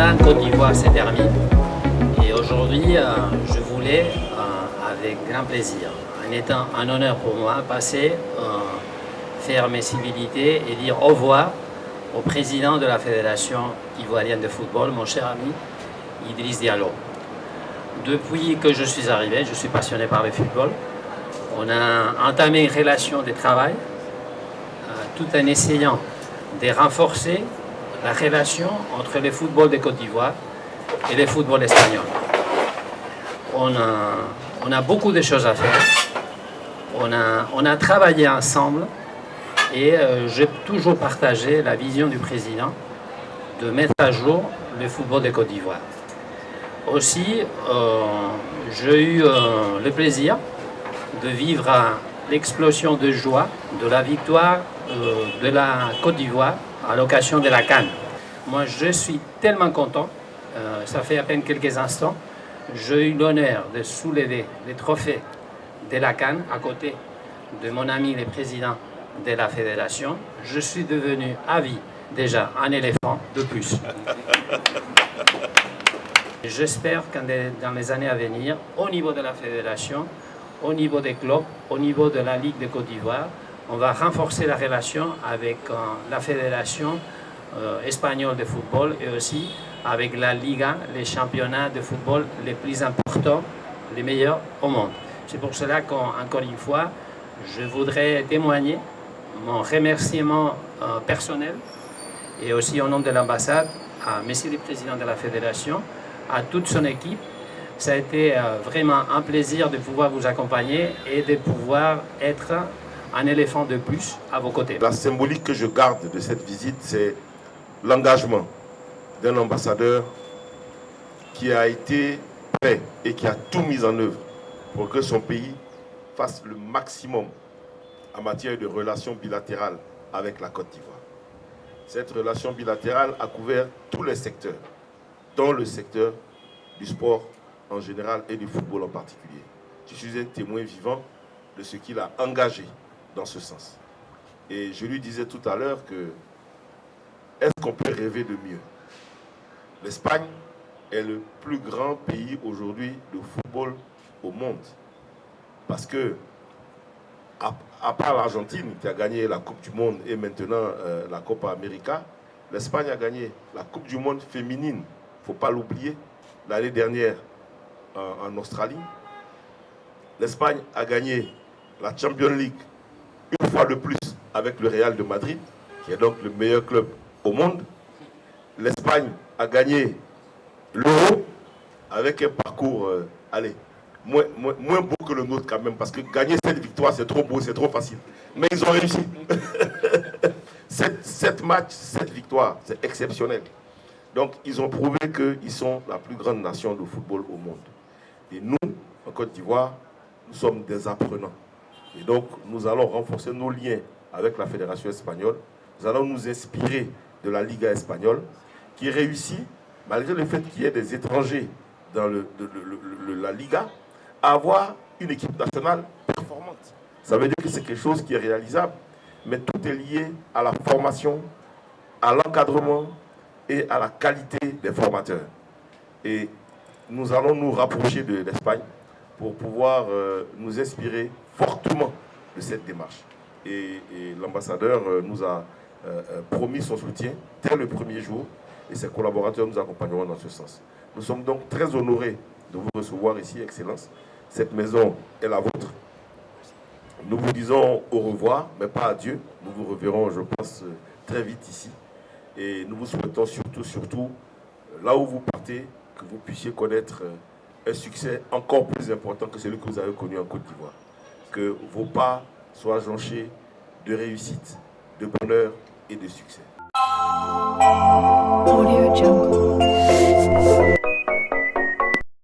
en Côte d'Ivoire se termine. Et aujourd'hui, je voulais, avec grand plaisir, en étant un honneur pour moi, passer, faire mes civilités et dire au revoir au président de la Fédération ivoirienne de football, mon cher ami Idriss Diallo. Depuis que je suis arrivé, je suis passionné par le football. On a entamé une relation de travail tout en essayant de renforcer la relation entre le football de Côte d'Ivoire et le football espagnol. On a beaucoup de choses à faire. On a travaillé ensemble et j'ai toujours partagé la vision du président de mettre à jour le football de Côte d'Ivoire. Aussi, j'ai eu le plaisir de vivre l'explosion de joie de la victoire de la Côte d'Ivoire à l'occasion de la CAN. Moi, je suis tellement content, ça fait à peine quelques instants, j'ai eu l'honneur de soulever les trophées de la CAN à côté de mon ami le président de la fédération. Je suis devenu à vie déjà un éléphant de plus. J'espère que dans les années à venir, au niveau de la fédération, au niveau des clubs, au niveau de la Ligue de Côte d'Ivoire, on va renforcer la relation avec la fédération espagnole de football et aussi avec la Liga, les championnats de football les plus importants, les meilleurs au monde. C'est pour cela qu'encore une fois, je voudrais témoigner mon remerciement personnel et aussi au nom de l'ambassade à Monsieur le Président de la Fédération, à toute son équipe. Ça a été vraiment un plaisir de pouvoir vous accompagner et de pouvoir être un éléphant de plus à vos côtés. La symbolique que je garde de cette visite, c'est l'engagement d'un ambassadeur qui a été prêt et qui a tout mis en œuvre pour que son pays fasse le maximum en matière de relations bilatérales avec la Côte d'Ivoire. Cette relation bilatérale a couvert tous les secteurs, dont le secteur du sport en général et du football en particulier. Je suis un témoin vivant de ce qu'il a engagé dans ce sens. Et je lui disais tout à l'heure que est-ce qu'on peut rêver de mieux? L'Espagne est le plus grand pays aujourd'hui de football au monde. Parce que, à part l'Argentine qui a gagné la Coupe du Monde et maintenant la Copa América, l'Espagne a gagné la Coupe du Monde féminine, il ne faut pas l'oublier, l'année dernière en Australie. L'Espagne a gagné la Champions League une fois de plus avec le Real de Madrid, qui est donc le meilleur club au monde. L'Espagne a gagné l'Euro avec un parcours, moins beau que le nôtre quand même, parce que gagner cette victoire, c'est trop beau, c'est trop facile. Mais ils ont réussi. 7 matchs, 7 victoires, c'est exceptionnel. Donc, ils ont prouvé qu'ils sont la plus grande nation de football au monde. Et nous, en Côte d'Ivoire, nous sommes des apprenants. Et donc, nous allons renforcer nos liens avec la Fédération espagnole. Nous allons nous inspirer de la Liga espagnole, qui réussit, malgré le fait qu'il y ait des étrangers dans la Liga, à avoir une équipe nationale performante. Ça veut dire que c'est quelque chose qui est réalisable, mais tout est lié à la formation, à l'encadrement et à la qualité des formateurs. Et nous allons nous rapprocher de l'Espagne pour pouvoir nous inspirer fortement de cette démarche. Et l'ambassadeur nous a promis son soutien dès le premier jour et ses collaborateurs nous accompagneront dans ce sens. Nous sommes donc très honorés de vous recevoir ici, Excellence. Cette maison est la vôtre. Nous vous disons au revoir, mais pas adieu. Nous vous reverrons, je pense, très vite ici. Et nous vous souhaitons surtout, là où vous partez, que vous puissiez connaître un succès encore plus important que celui que vous avez connu en Côte d'Ivoire. Que vos pas soient jonchés de réussite, de bonheur et de succès. Audio Jungle.